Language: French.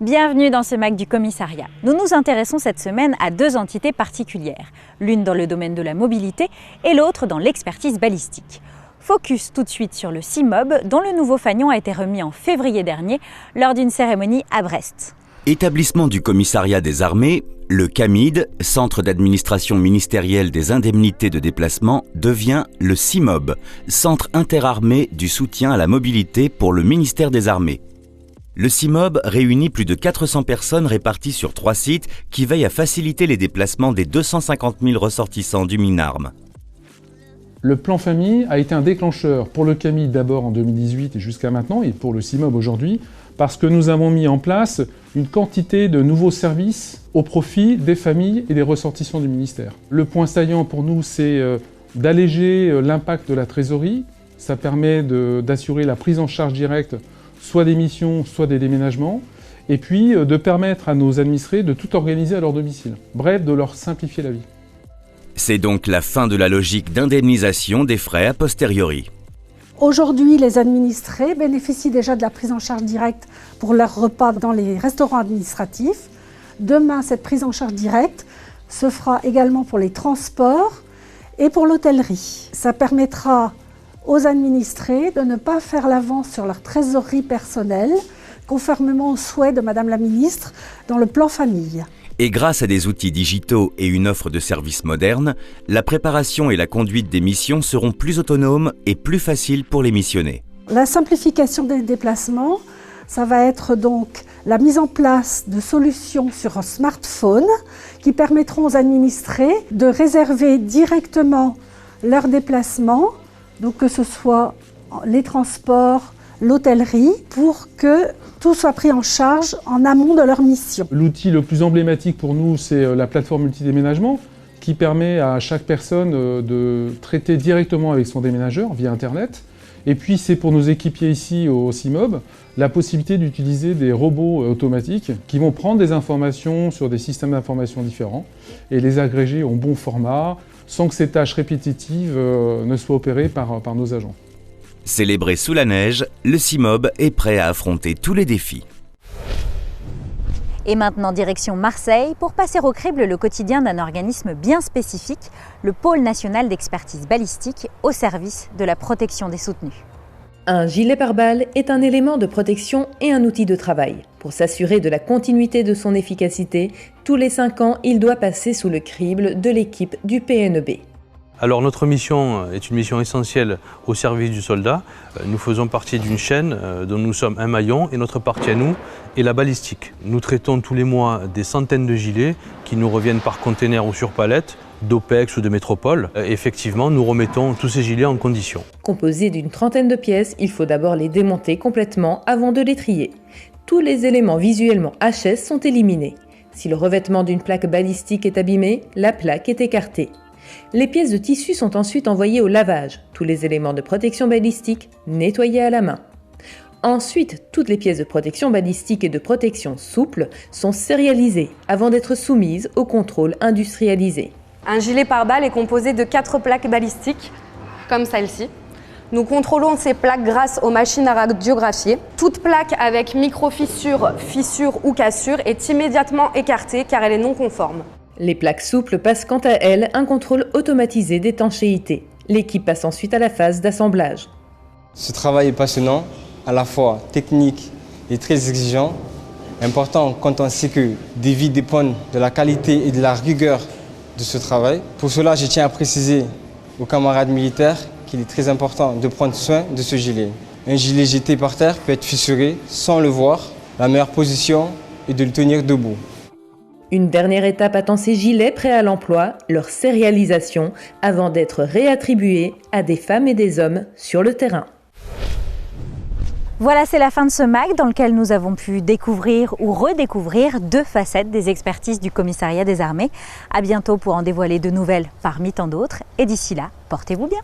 Bienvenue dans ce MAC du commissariat. Nous nous intéressons cette semaine à deux entités particulières, l'une dans le domaine de la mobilité et l'autre dans l'expertise balistique. Focus tout de suite sur le CIMOB, dont le nouveau fanion a été remis en février dernier lors d'une cérémonie à Brest. Établissement du commissariat des armées, le CAMID, Centre d'administration ministérielle des indemnités de déplacement, devient le CIMOB, Centre interarmé du soutien à la mobilité pour le ministère des Armées. Le CIMOB réunit plus de 400 personnes réparties sur 3 sites qui veillent à faciliter les déplacements des 250 000 ressortissants du MINARM. Le plan famille a été un déclencheur pour le CAMID d'abord en 2018 et jusqu'à maintenant, et pour le CIMOB aujourd'hui, parce que nous avons mis en place une quantité de nouveaux services au profit des familles et des ressortissants du ministère. Le point saillant pour nous, c'est d'alléger l'impact de la trésorerie. Ça permet d'assurer la prise en charge directe, soit des missions, soit des déménagements, et puis de permettre à nos administrés de tout organiser à leur domicile. Bref, de leur simplifier la vie. C'est donc la fin de la logique d'indemnisation des frais a posteriori. Aujourd'hui, les administrés bénéficient déjà de la prise en charge directe pour leurs repas dans les restaurants administratifs. Demain, cette prise en charge directe se fera également pour les transports et pour l'hôtellerie. Ça permettra aux administrés de ne pas faire l'avance sur leur trésorerie personnelle, conformément aux souhaits de Madame la Ministre dans le plan famille. Et grâce à des outils digitaux et une offre de services modernes, la préparation et la conduite des missions seront plus autonomes et plus faciles pour les missionnés. La simplification des déplacements, ça va être donc la mise en place de solutions sur un smartphone qui permettront aux administrés de réserver directement leurs déplacements, donc que ce soit les transports, l'hôtellerie, pour que tout soit pris en charge en amont de leur mission. L'outil le plus emblématique pour nous, c'est la plateforme multidéménagement qui permet à chaque personne de traiter directement avec son déménageur via Internet. Et puis c'est pour nos équipiers ici au CIMOB la possibilité d'utiliser des robots automatiques qui vont prendre des informations sur des systèmes d'information différents et les agréger en bon format sans que ces tâches répétitives ne soient opérées par nos agents. Célébré sous la neige, le CIMOB est prêt à affronter tous les défis. Et maintenant direction Marseille pour passer au crible le quotidien d'un organisme bien spécifique, le Pôle national d'expertise balistique au service de la protection des soutenus. Un gilet pare-balles est un élément de protection et un outil de travail. Pour s'assurer de la continuité de son efficacité, tous les 5 ans, il doit passer sous le crible de l'équipe du PNEB. Alors notre mission est une mission essentielle au service du soldat. Nous faisons partie d'une chaîne dont nous sommes un maillon et notre partie à nous est la balistique. Nous traitons tous les mois des centaines de gilets qui nous reviennent par container ou sur palette, d'OPEX ou de métropole. Effectivement, nous remettons tous ces gilets en condition. Composés d'une trentaine de pièces, il faut d'abord les démonter complètement avant de les trier. Tous les éléments visuellement HS sont éliminés. Si le revêtement d'une plaque balistique est abîmé, la plaque est écartée. Les pièces de tissu sont ensuite envoyées au lavage, tous les éléments de protection balistique nettoyés à la main. Ensuite, toutes les pièces de protection balistique et de protection souple sont sérialisées avant d'être soumises au contrôle industrialisé. Un gilet pare-balles est composé de 4 plaques balistiques, comme celle-ci. Nous contrôlons ces plaques grâce aux machines à radiographier. Toute plaque avec micro-fissure, fissure ou cassure est immédiatement écartée car elle est non conforme. Les plaques souples passent quant à elles un contrôle automatisé d'étanchéité. L'équipe passe ensuite à la phase d'assemblage. Ce travail est passionnant, à la fois technique et très exigeant. Important quand on sait que des vies dépendent de la qualité et de la rigueur de ce travail. Pour cela, je tiens à préciser aux camarades militaires qu'il est très important de prendre soin de ce gilet. Un gilet jeté par terre peut être fissuré sans le voir. La meilleure position est de le tenir debout. Une dernière étape attend ces gilets prêts à l'emploi, leur sérialisation, avant d'être réattribués à des femmes et des hommes sur le terrain. Voilà, c'est la fin de ce MAC dans lequel nous avons pu découvrir ou redécouvrir 2 facettes des expertises du commissariat des armées. À bientôt pour en dévoiler de nouvelles parmi tant d'autres. Et d'ici là, portez-vous bien.